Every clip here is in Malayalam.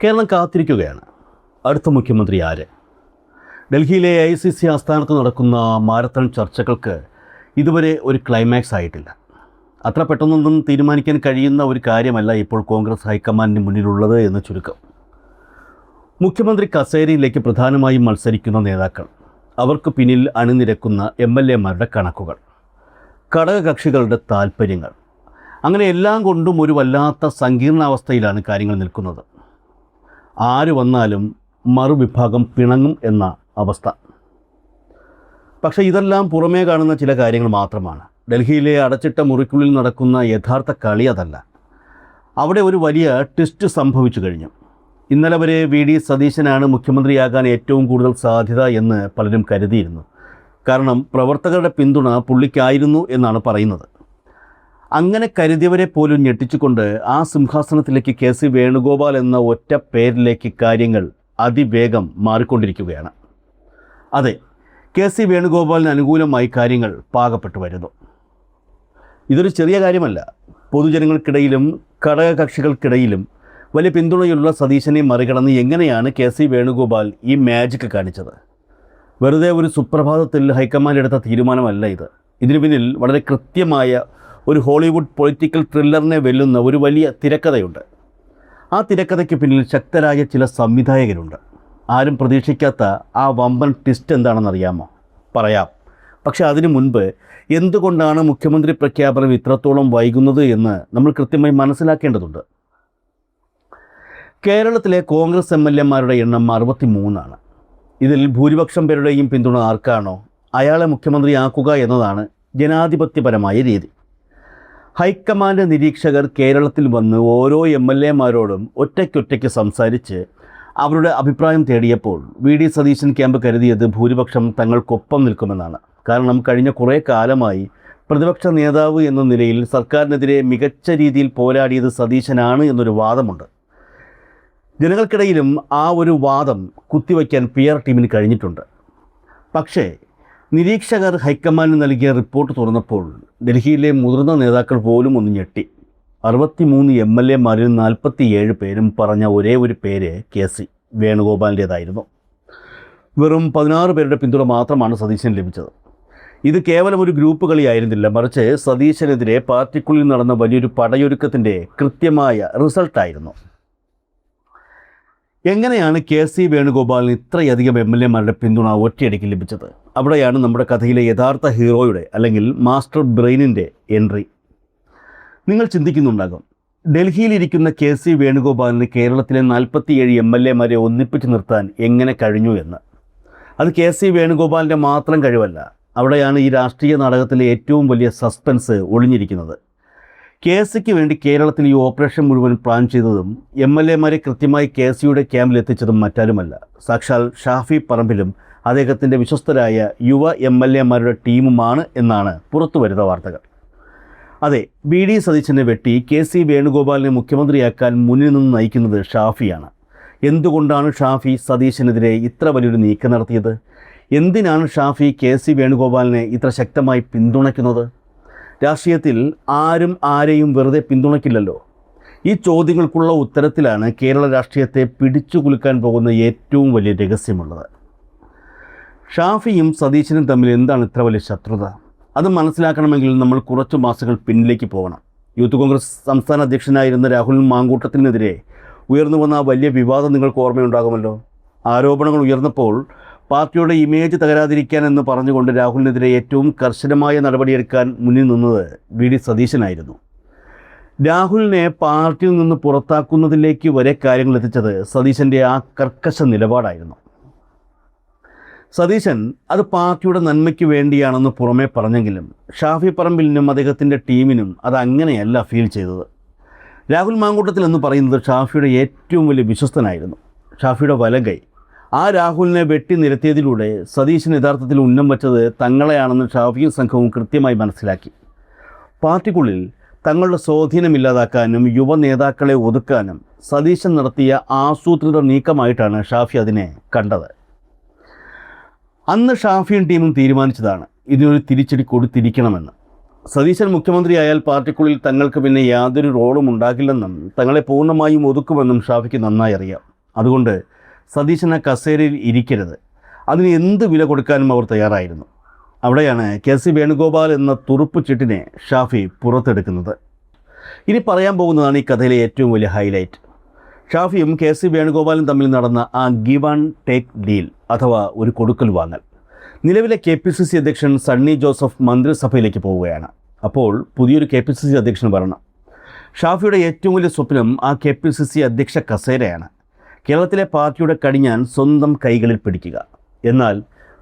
കേരളം കാത്തിരിക്കുകയാണ്. അടുത്ത മുഖ്യമന്ത്രി ആര്? ഡൽഹിയിലെ ICC ആസ്ഥാനത്ത് നടക്കുന്ന മാരത്തൺ ചർച്ചകൾക്ക് ഇതുവരെ ഒരു ക്ലൈമാക്സ് ആയിട്ടില്ല. അത്ര പെട്ടെന്നൊന്നും തീരുമാനിക്കാൻ കഴിയുന്ന ഒരു കാര്യമല്ല ഇപ്പോൾ കോൺഗ്രസ് ഹൈക്കമാൻഡിന് മുന്നിലുള്ളത് എന്ന് ചുരുക്കം. മുഖ്യമന്ത്രി കസേരയിലേക്ക് പ്രധാനമായും മത്സരിക്കുന്ന നേതാക്കൾ, അവർക്ക് പിന്നിൽ അണിനിരക്കുന്ന MLAമാരുടെ കണക്കുകൾ, ഘടകകക്ഷികളുടെ താൽപ്പര്യങ്ങൾ, അങ്ങനെ എല്ലാം കൊണ്ടും ഒരു വല്ലാത്ത സങ്കീർണാവസ്ഥയിലാണ് കാര്യങ്ങൾ നിൽക്കുന്നത്. ആര് വന്നാലും മറുവിഭാഗം പിണങ്ങും എന്ന അവസ്ഥ. പക്ഷേ ഇതെല്ലാം പുറമേ കാണുന്ന ചില കാര്യങ്ങൾ മാത്രമാണ്. ഡൽഹിയിലെ അടച്ചിട്ട മുറിക്കുള്ളിൽ നടക്കുന്ന യഥാർത്ഥ കളി അതല്ല. അവിടെ ഒരു വലിയ ട്വിസ്റ്റ് സംഭവിച്ചു കഴിഞ്ഞു. ഇന്നലെ വരെ VD സതീശനാണ് മുഖ്യമന്ത്രിയാകാൻ ഏറ്റവും കൂടുതൽ സാധ്യത എന്ന് പലരും കരുതിയിരുന്നു. കാരണം പ്രവർത്തകരുടെ പിന്തുണ പുള്ളിക്കായിരുന്നു എന്നാണ് പറയുന്നത്. അങ്ങനെ കരുതിയവരെ പോലും ഞെട്ടിച്ചുകൊണ്ട് ആ സിംഹാസനത്തിലേക്ക് KC വേണുഗോപാൽ എന്ന ഒറ്റ പേരിലേക്ക് കാര്യങ്ങൾ അതിവേഗം മാറിക്കൊണ്ടിരിക്കുകയാണ്. അതെ, KC വേണുഗോപാലിന് അനുകൂലമായി കാര്യങ്ങൾ പാകപ്പെട്ടു വരുന്നു. ഇതൊരു ചെറിയ കാര്യമല്ല. പൊതുജനങ്ങൾക്കിടയിലും ഘടകകക്ഷികൾക്കിടയിലും വലിയ പിന്തുണയുള്ള സതീശനെ മറികടന്ന് എങ്ങനെയാണ് KC വേണുഗോപാൽ ഈ മാജിക് കാണിച്ചത്? വെറുതെ ഒരു സുപ്രഭാതത്തിൽ ഹൈക്കമാൻഡ് എടുത്ത തീരുമാനമല്ല ഇത്. ഇതിനു പിന്നിൽ വളരെ കൃത്യമായ ഒരു ഹോളിവുഡ് പൊളിറ്റിക്കൽ ത്രില്ലറിനെ വെല്ലുന്ന ഒരു വലിയ തിരക്കഥയുണ്ട്. ആ തിരക്കഥയ്ക്ക് പിന്നിൽ ശക്തരായ ചില സംവിധായകരുണ്ട്. ആരും പ്രതീക്ഷിക്കാത്ത ആ വമ്പൻ ട്വിസ്റ്റ് എന്താണെന്നറിയാമോ? പറയാം. പക്ഷേ അതിനു മുൻപ് എന്തുകൊണ്ടാണ് മുഖ്യമന്ത്രി പ്രഖ്യാപനം ഇത്രത്തോളം വൈകുന്നത് എന്ന് നമ്മൾ കൃത്യമായി മനസ്സിലാക്കേണ്ടതുണ്ട്. കേരളത്തിലെ കോൺഗ്രസ് MLAമാരുടെ എണ്ണം 63 ഇതിൽ ഭൂരിപക്ഷം പേരുടെയും പിന്തുണ ആർക്കാണോ അയാളെ മുഖ്യമന്ത്രിയാക്കുക എന്നതാണ് ജനാധിപത്യപരമായ രീതി. ഹൈക്കമാൻഡ് നിരീക്ഷകർ കേരളത്തിൽ വന്ന് ഓരോ MLAമാരോടും ഒറ്റയ്ക്കൊറ്റയ്ക്ക് സംസാരിച്ച് അവരുടെ അഭിപ്രായം തേടിയപ്പോൾ VD സതീശൻ ക്യാമ്പ് കരുതിയത് ഭൂരിപക്ഷം തങ്ങൾക്കൊപ്പം നിൽക്കുമെന്നാണ്. കാരണം കഴിഞ്ഞ കുറേ കാലമായി പ്രതിപക്ഷ നേതാവ് എന്ന നിലയിൽ സർക്കാരിനെതിരെ മികച്ച രീതിയിൽ പോരാടിയത് സതീശനാണ് എന്നൊരു വാദമുണ്ട്. ജനങ്ങൾക്കിടയിലും ആ ഒരു വാദം കുത്തിവയ്ക്കാൻ PR ടീമിന് കഴിഞ്ഞിട്ടുണ്ട്. പക്ഷേ നിരീക്ഷകർ ഹൈക്കമാൻഡിന് നൽകിയ റിപ്പോർട്ട് തുറന്നപ്പോൾ ഡൽഹിയിലെ മുതിർന്ന നേതാക്കൾ പോലും ഒന്ന് ഞെട്ടി. 63 MLAമാരിൽ 47 പേരും പറഞ്ഞ ഒരേ ഒരു പേര് KC വേണുഗോപാലിൻ്റേതായിരുന്നു. വെറും 16 പേരുടെ പിന്തുണ മാത്രമാണ് സതീശന് ലഭിച്ചത്. ഇത് കേവലം ഒരു ഗ്രൂപ്പ് കളിയായിരുന്നില്ല, മറിച്ച് സതീശനെതിരെ പാർട്ടിക്കുള്ളിൽ നടന്ന വലിയൊരു പടയൊരുക്കത്തിൻ്റെ കൃത്യമായ റിസൾട്ടായിരുന്നു. എങ്ങനെയാണ് KC വേണുഗോപാലിന് ഇത്രയധികം MLAമാരുടെ പിന്തുണ ഒറ്റയടിക്ക് ലഭിച്ചത്? അവിടെയാണ് നമ്മുടെ കഥയിലെ യഥാർത്ഥ ഹീറോയുടെ അല്ലെങ്കിൽ മാസ്റ്റർ ബ്രെയിനിൻ്റെ എൻട്രി. നിങ്ങൾ ചിന്തിക്കുന്നുണ്ടാകും, ഡൽഹിയിലിരിക്കുന്ന KC വേണുഗോപാലിന് കേരളത്തിലെ 47 MLAമാരെ ഒന്നിപ്പിച്ച് നിർത്താൻ എങ്ങനെ കഴിഞ്ഞു എന്ന്. അത് KC വേണുഗോപാലിൻ്റെ മാത്രം കഴിവല്ല. അവിടെയാണ് ഈ രാഷ്ട്രീയ നാടകത്തിലെ ഏറ്റവും വലിയ സസ്പെൻസ് ഒളിഞ്ഞിരിക്കുന്നത്. KCക്ക് വേണ്ടി കേരളത്തിൽ ഈ ഓപ്പറേഷൻ മുഴുവൻ പ്ലാൻ ചെയ്തതും MLAമാരെ കൃത്യമായി KCയുടെ ക്യാമ്പിലെത്തിച്ചതും മറ്റാരുമല്ല, സാക്ഷാൽ ഷാഫി പറമ്പിലും അദ്ദേഹത്തിൻ്റെ വിശ്വസ്തരായ യുവ MLAമാരുടെ ടീമുമാണ് എന്നാണ് പുറത്തു വരുന്ന വാർത്തകൾ. അതെ, VD സതീശനെ വെട്ടി KC വേണുഗോപാലിനെ മുഖ്യമന്ത്രിയാക്കാൻ മുന്നിൽ നിന്ന് നയിക്കുന്നത് ഷാഫിയാണ്. എന്തുകൊണ്ടാണ് ഷാഫി സതീശനെതിരെ ഇത്ര വലിയൊരു നീക്കം നടത്തിയത്? എന്തിനാണ് ഷാഫി KC വേണുഗോപാലിനെ ഇത്ര ശക്തമായി പിന്തുണയ്ക്കുന്നത്? രാഷ്ട്രീയത്തിൽ ആരും ആരെയും വെറുതെ പിന്തുണയ്ക്കില്ലല്ലോ. ഈ ചോദ്യങ്ങൾക്കുള്ള ഉത്തരത്തിലാണ് കേരള രാഷ്ട്രീയത്തെ പിടിച്ചു കുലുക്കാൻ പോകുന്ന ഏറ്റവും വലിയ രഹസ്യമുള്ളത്. ഷാഫിയും സതീശനും തമ്മിൽ എന്താണ് ഇത്ര വലിയ ശത്രുത? അത് മനസ്സിലാക്കണമെങ്കിൽ നമ്മൾ കുറച്ച് മാസങ്ങൾ പിന്നിലേക്ക് പോകണം. യൂത്ത് കോൺഗ്രസ് സംസ്ഥാന അധ്യക്ഷനായിരുന്ന രാഹുൽ മാങ്കൂട്ടത്തിനെതിരെ ഉയർന്നു വന്ന ആ വലിയ വിവാദം നിങ്ങൾക്ക് ഓർമ്മയുണ്ടാകുമല്ലോ. ആരോപണങ്ങൾ ഉയർന്നപ്പോൾ പാർട്ടിയുടെ ഇമേജ് തകരാതിരിക്കാൻ എന്ന് പറഞ്ഞുകൊണ്ട് രാഹുലിനെതിരെ ഏറ്റവും കർശനമായ നടപടിയെടുക്കാൻ മുന്നിൽ നിന്നത് VD സതീശനായിരുന്നു. രാഹുലിനെ പാർട്ടിയിൽ നിന്ന് പുറത്താക്കുന്നതിലേക്ക് വരെ കാര്യങ്ങൾ എത്തിച്ചത് സതീശൻ്റെ ആ കർക്കശ നിലപാടായിരുന്നു. സതീശൻ അത് പാർട്ടിയുടെ നന്മയ്ക്ക് വേണ്ടിയാണെന്ന് പുറമേ പറഞ്ഞെങ്കിലും ഷാഫി പറമ്പിലിനും അദ്ദേഹത്തിൻ്റെ ടീമിനും അത് അങ്ങനെയല്ല ഫീൽ ചെയ്തത്. രാഹുൽ മാങ്കൂട്ടത്തിൽ എന്ന് പറയുന്നത് ഷാഫിയുടെ ഏറ്റവും വലിയ വിശ്വസ്തനായിരുന്നു, ഷാഫിയുടെ വലങ്കൈ. ആ രാഹുലിനെ വെട്ടി നിരത്തിയതിലൂടെ സതീശൻ യഥാർത്ഥത്തിൽ ഉന്നം വച്ചത് തങ്ങളെയാണെന്ന് ഷാഫിയും സംഘവും കൃത്യമായി മനസ്സിലാക്കി. പാർട്ടിക്കുള്ളിൽ തങ്ങളുടെ സ്വാധീനമില്ലാതാക്കാനും യുവ നേതാക്കളെ ഒതുക്കാനും സതീശൻ നടത്തിയ ആസൂത്രിത നീക്കമായിട്ടാണ് ഷാഫി അതിനെ കണ്ടത്. അന്ന് ഷാഫിയും ടീമും തീരുമാനിച്ചതാണ് ഇതിനൊരു തിരിച്ചടി കൊടുത്തിരിക്കണമെന്ന്. സതീശൻ മുഖ്യമന്ത്രിയായാൽ പാർട്ടിക്കുള്ളിൽ തങ്ങൾക്ക് പിന്നെ യാതൊരു റോളും ഉണ്ടാകില്ലെന്നും തങ്ങളെ പൂർണ്ണമായും ഒതുക്കുമെന്നും ഷാഫിക്ക് നന്നായി അറിയാം. അതുകൊണ്ട് സതീശൻ ആ കസേരയിൽ ഇരിക്കരുത്. അതിന് എന്ത് വില കൊടുക്കാനും അവർ തയ്യാറായിരുന്നു. അവിടെയാണ് കെ.സി. വേണുഗോപാൽ എന്ന തുറുപ്പ് ചീട്ടിനെ ഷാഫി പുറത്തെടുക്കുന്നത്. ഇനി പറയാൻ പോകുന്നതാണ് ഈ കഥയിലെ ഏറ്റവും വലിയ ഹൈലൈറ്റ്. ഷാഫിയും കെ.സി. വേണുഗോപാലും തമ്മിൽ നടന്ന ആ ഗിവ് ആൻഡ് ടേക്ക് ഡീൽ, അഥവാ ഒരു കൊടുക്കൽ വാങ്ങൽ. നിലവിലെ KPCC അധ്യക്ഷൻ സണ്ണി ജോസഫ് മന്ത്രിസഭയിലേക്ക് പോവുകയാണ്. അപ്പോൾ പുതിയൊരു KPCC അധ്യക്ഷന് വരണം. ഷാഫിയുടെ ഏറ്റവും വലിയ സ്വപ്നം ആ KPCC അധ്യക്ഷ കസേരയാണ്. കേരളത്തിലെ പാർട്ടിയുടെ കടിഞ്ഞാൻ സ്വന്തം കൈകളിൽ പിടിക്കുക. എന്നാൽ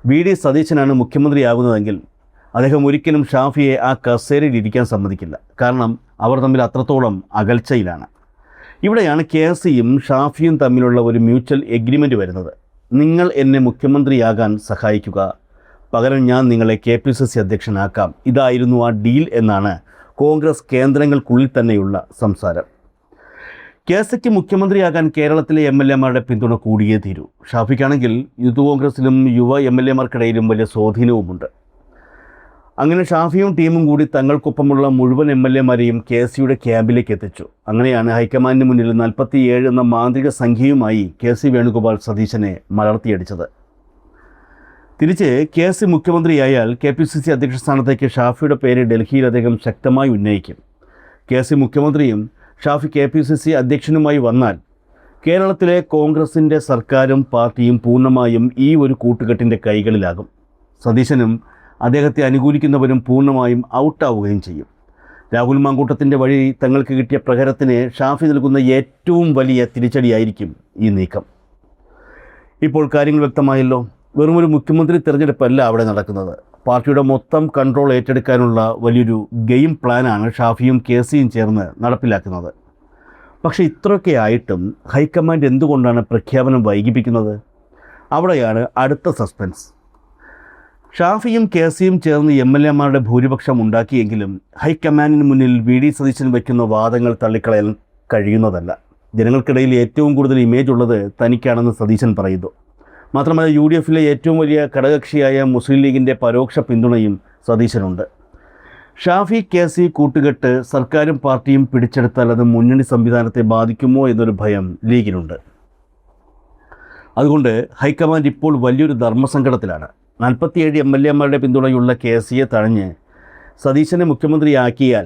VD സതീശനാണ് മുഖ്യമന്ത്രിയാകുന്നതെങ്കിൽ അദ്ദേഹം ഒരിക്കലും ഷാഫിയെ ആ കസേരയിൽ ഇരിക്കാൻ സമ്മതിക്കില്ല. കാരണം അവർ തമ്മിൽ അത്രത്തോളം അകൽച്ചയിലാണ്. ഇവിടെയാണ് KSയും ഷാഫിയും തമ്മിലുള്ള ഒരു മ്യൂച്വൽ എഗ്രിമെൻ്റ് വരുന്നത്. നിങ്ങൾ എന്നെ മുഖ്യമന്ത്രിയാകാൻ സഹായിക്കുക, പകരം ഞാൻ നിങ്ങളെ KPCC അധ്യക്ഷനാക്കാം. ഇതായിരുന്നു ആ ഡീൽ എന്നാണ് കോൺഗ്രസ് കേന്ദ്രങ്ങൾക്കുള്ളിൽ തന്നെയുള്ള സംസാരം. KSയ്ക്ക് മുഖ്യമന്ത്രിയാകാൻ കേരളത്തിലെ MLAമാരുടെ പിന്തുണ കൂടിയേ തീരൂ. ഷാഫിക്കാണെങ്കിൽ യൂത്ത് കോൺഗ്രസിലും യുവ MLAമാർക്കിടയിലും വലിയ സ്വാധീനവുമുണ്ട്. അങ്ങനെ ഷാഫിയും ടീമും കൂടി തങ്ങൾക്കൊപ്പമുള്ള മുഴുവൻ MLAമാരെയും KSയുടെ ക്യാമ്പിലേക്ക് എത്തിച്ചു. അങ്ങനെയാണ് ഹൈക്കമാൻഡിന് മുന്നിൽ 47 എന്ന മാന്ത്രിക സംഖ്യയുമായി KC വേണുഗോപാൽ സതീശനെ മലർത്തിയടിച്ചത്. തിരിച്ച് KC മുഖ്യമന്ത്രിയായാൽ KPCC അധ്യക്ഷ സ്ഥാനത്തേക്ക് ഷാഫിയുടെ പേര് ഡൽഹിയിൽ അദ്ദേഹം ശക്തമായി ഉന്നയിക്കും. KC മുഖ്യമന്ത്രിയും ഷാഫി KPCC അധ്യക്ഷനുമായി വന്നാൽ കേരളത്തിലെ കോൺഗ്രസിൻ്റെ സർക്കാരും പാർട്ടിയും പൂർണ്ണമായും ഈ ഒരു കൂട്ടുകെട്ടിൻ്റെ കൈകളിലാകും. സതീശനും അദ്ദേഹത്തെ അനുകൂലിക്കുന്നവരും പൂർണ്ണമായും ഔട്ടാവുകയും ചെയ്യും. രാഹുൽ മാങ്കൂട്ടത്തിൻ്റെ വഴി തങ്ങൾക്ക് കിട്ടിയ പ്രഹരത്തിന് ഷാഫി നൽകുന്ന ഏറ്റവും വലിയ തിരിച്ചടിയായിരിക്കും ഈ നീക്കം. ഇപ്പോൾ കാര്യങ്ങൾ വ്യക്തമായല്ലോ. വെറുമൊരു മുഖ്യമന്ത്രി തിരഞ്ഞെടുപ്പല്ല അവിടെ നടക്കുന്നത്. പാർട്ടിയുടെ മൊത്തം കൺട്രോൾ ഏറ്റെടുക്കാനുള്ള വലിയൊരു ഗെയിം പ്ലാനാണ് ഷാഫിയും KCയും ചേർന്ന് നടപ്പിലാക്കുന്നത്. പക്ഷേ ഇത്രയൊക്കെ ആയിട്ടും ഹൈക്കമാൻഡ് എന്തുകൊണ്ടാണ് പ്രഖ്യാപനം വൈകിപ്പിക്കുന്നത്? അവിടെയാണ് അടുത്ത സസ്പെൻസ്. ഷാഫിയും KCയും ചേർന്ന് MLAമാരുടെ ഭൂരിപക്ഷം ഉണ്ടാക്കിയെങ്കിലും ഹൈക്കമാൻഡിന് മുന്നിൽ VD സതീശൻ വയ്ക്കുന്ന വാദങ്ങൾ തള്ളിക്കളയാൻ കഴിയുന്നതല്ല. ജനങ്ങൾക്കിടയിൽ ഏറ്റവും കൂടുതൽ ഇമേജ് ഉള്ളത് തനിക്കാണെന്ന് സതീശൻ പറയുന്നു. മാത്രമല്ല UDFലെ ഏറ്റവും വലിയ ഘടകകക്ഷിയായ മുസ്ലിം ലീഗിൻ്റെ പരോക്ഷ പിന്തുണയും സതീശനുണ്ട്. ഷാഫി KC കൂട്ടുകെട്ട് സർക്കാരും പാർട്ടിയും പിടിച്ചെടുത്താൽ അത് മുന്നണി സംവിധാനത്തെ ബാധിക്കുമോ എന്നൊരു ഭയം ലീഗിനുണ്ട്. അതുകൊണ്ട് ഹൈക്കമാൻഡ് ഇപ്പോൾ വലിയൊരു ധർമ്മസങ്കടത്തിലാണ്. 47 MLAമാരുടെ പിന്തുണയുള്ള KCയെ തഴഞ്ഞ് സതീശനെ മുഖ്യമന്ത്രിയാക്കിയാൽ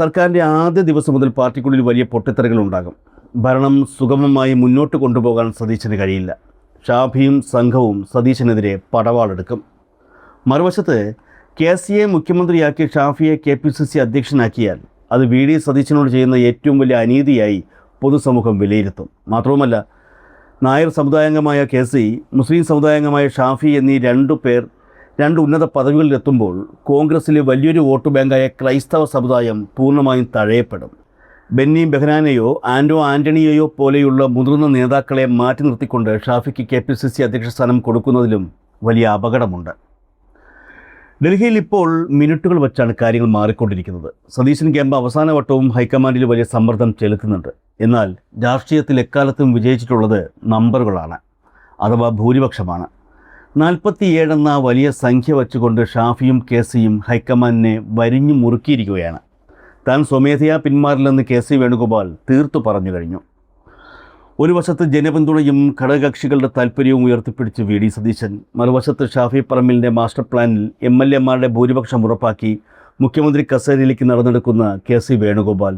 സർക്കാരിൻ്റെ ആദ്യ ദിവസം മുതൽ പാർട്ടിക്കുള്ളിൽ വലിയ പൊട്ടിത്തെറികളുണ്ടാകും. ഭരണം സുഗമമായി മുന്നോട്ട് കൊണ്ടുപോകാൻ സതീശന് കഴിയില്ല. ഷാഫിയും സംഘവും സതീശനെതിരെ പടവാളെടുക്കും. മറുവശത്ത് KCയെ മുഖ്യമന്ത്രിയാക്കി ഷാഫിയെ KPCC അധ്യക്ഷനാക്കിയാൽ അത് VD സതീശനോട് ചെയ്യുന്ന ഏറ്റവും വലിയ അനീതിയായി പൊതുസമൂഹം വിലയിരുത്തും. മാത്രവുമല്ല, നായർ സമുദായാംഗമായ KC, മുസ്ലിം സമുദായാംഗമായ ഷാഫി എന്നീ രണ്ട് ഉന്നത പദവികളിലെത്തുമ്പോൾ കോൺഗ്രസിലെ വലിയൊരു വോട്ട് ബാങ്കായ ക്രൈസ്തവ സമുദായം പൂർണ്ണമായും തഴയപ്പെടും. ബെന്നി ബെഹനാനെയോ ആൻ്റണിയെയോ പോലെയുള്ള മുതിർന്ന നേതാക്കളെ മാറ്റി നിർത്തിക്കൊണ്ട് ഷാഫിക്ക് KPCC അധ്യക്ഷ സ്ഥാനം കൊടുക്കുന്നതിലും വലിയ അപകടമുണ്ട്. ഡൽഹിയിൽ ഇപ്പോൾ മിനിറ്റുകൾ വച്ചാണ് കാര്യങ്ങൾ മാറിക്കൊണ്ടിരിക്കുന്നത്. സതീശൻ ക്യാമ്പ് അവസാന വട്ടവും ഹൈക്കമാൻഡിൽ വലിയ സമ്മർദ്ദം ചെലുത്തുന്നുണ്ട്. എന്നാൽ രാഷ്ട്രീയത്തിൽ എക്കാലത്തും വിജയിച്ചിട്ടുള്ളത് നമ്പറുകളാണ്, അഥവാ ഭൂരിപക്ഷമാണ്. 47 എന്ന വലിയ സംഖ്യ വച്ചുകൊണ്ട് ഷാഫിയും KCയും ഹൈക്കമാൻഡിനെ വരിഞ്ഞു മുറുക്കിയിരിക്കുകയാണ്. താൻ സ്വമേധയാ പിന്മാറില്ലെന്ന് KC വേണുഗോപാൽ തീർത്തു പറഞ്ഞു കഴിഞ്ഞു. ഒരു വശത്ത് ജനപിന്തുണയും ഘടകകക്ഷികളുടെ താൽപ്പര്യവും ഉയർത്തിപ്പിടിച്ച് VD സതീശൻ, മറുവശത്ത് ഷാഫി പറമ്പിലിൻ്റെ മാസ്റ്റർ പ്ലാനിൽ MLAമാരുടെ ഭൂരിപക്ഷം ഉറപ്പാക്കി മുഖ്യമന്ത്രി കസേരയിലേക്ക് നടന്നെടുക്കുന്ന KC വേണുഗോപാൽ,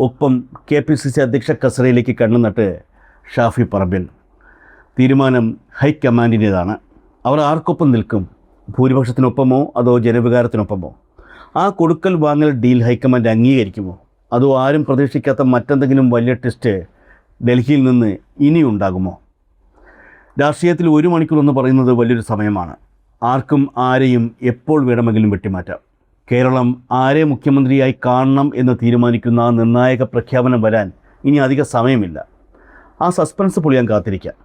ഒപ്പം KPCC അധ്യക്ഷ കസേരയിലേക്ക് കണ്ണുനട്ട് ഷാഫി പറമ്പിൽ. തീരുമാനം ഹൈക്കമാൻഡിൻ്റേതാണ്. അവർ ആർക്കൊപ്പം നിൽക്കും? ഭൂരിപക്ഷത്തിനൊപ്പമോ അതോ ജനവികാരത്തിനൊപ്പമോ? ആ കൊടുക്കൽ വാങ്ങൽ ഡീൽ ഹൈക്കമാൻഡ് അംഗീകരിക്കുമോ? അതോ ആരും പ്രതീക്ഷിക്കാത്ത മറ്റെന്തെങ്കിലും വലിയ ടെസ്റ്റ് ഡൽഹിയിൽ നിന്ന് ഇനിയുണ്ടാകുമോ? രാഷ്ട്രീയത്തിൽ 1 മണിക്കൂർ എന്ന് പറയുന്നത് വലിയൊരു സമയമാണ്. ആർക്കും ആരെയും എപ്പോൾ വേണമെങ്കിലും വെട്ടിമാറ്റാം. കേരളം ആരെ മുഖ്യമന്ത്രിയായി കാണണം എന്ന് തീരുമാനിക്കുന്ന ആ നിർണായക പ്രഖ്യാപനം വരാൻ ഇനി അധിക സമയമില്ല. ആ സസ്പെൻസ് പൊളിയാൻ കാത്തിരിക്കാം.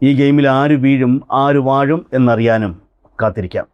ഈ ഗെയിമിൽ ആര് വീഴും ആര് വാഴും എന്നറിയാനും കാത്തിരിക്കാം.